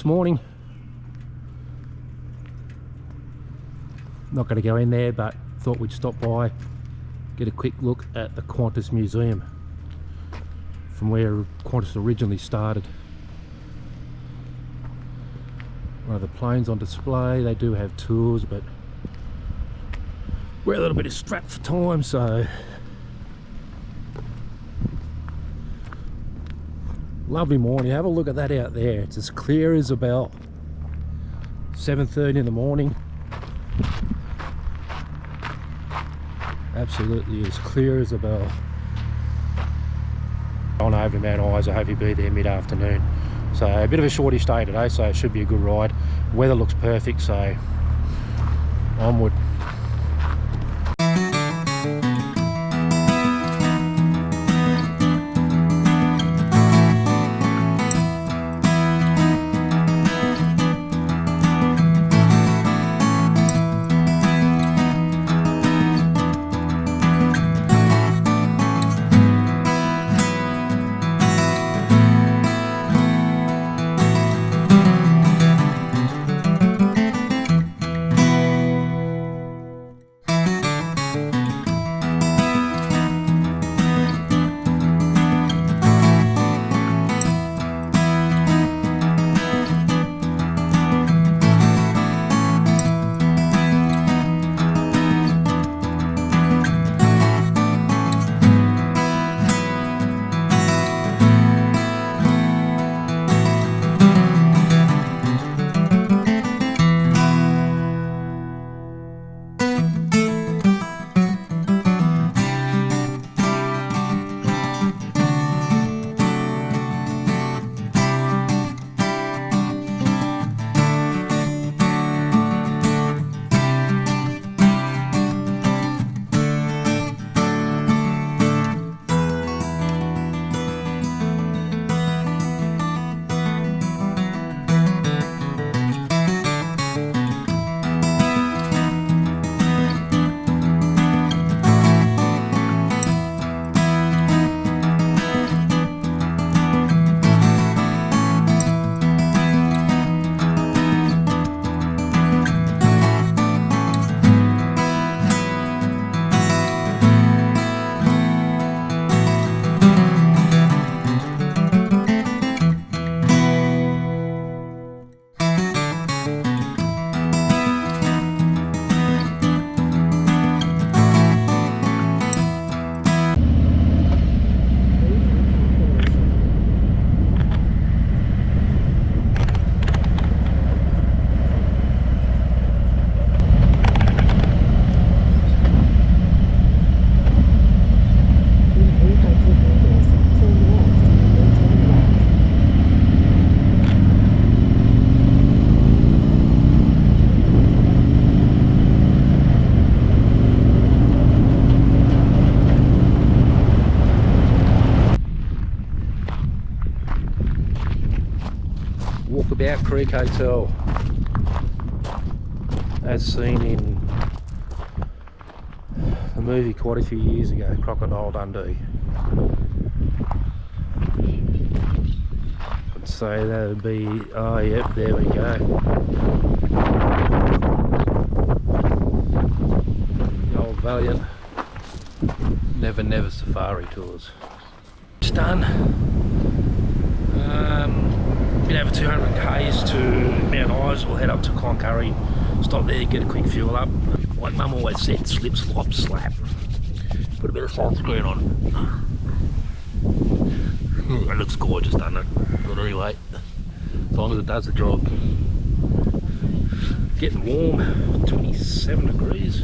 this morning. Not going to go in there, but thought we'd stop by, get a quick look at the Qantas Museum from where Qantas originally started. One of the planes on display. They do have tours, but we're a little bit strapped for time, so lovely morning. Have a look at that out there. It's as clear as a bell. 7:30 in the morning. Absolutely as clear as a bell. On over to Mount Isa. I hope you'll be there mid-afternoon. So a bit of a shortish day today, so it should be a good ride. Weather looks perfect, so onward. Walkabout Creek Hotel, as seen in the movie quite a few years ago, Crocodile Dundee. I'd say that would be, oh yep, there we go. The old Valiant Never Safari Tours. It's done. Bit over 200 k's to Mount Isa. We'll head up to Cloncurry, stop there, get a quick fuel up. Like Mum always said, slip, slop, slap. Put a bit of sunscreen on. It looks gorgeous, doesn't it? But anyway, as long as it does the job. Getting warm, 27 degrees.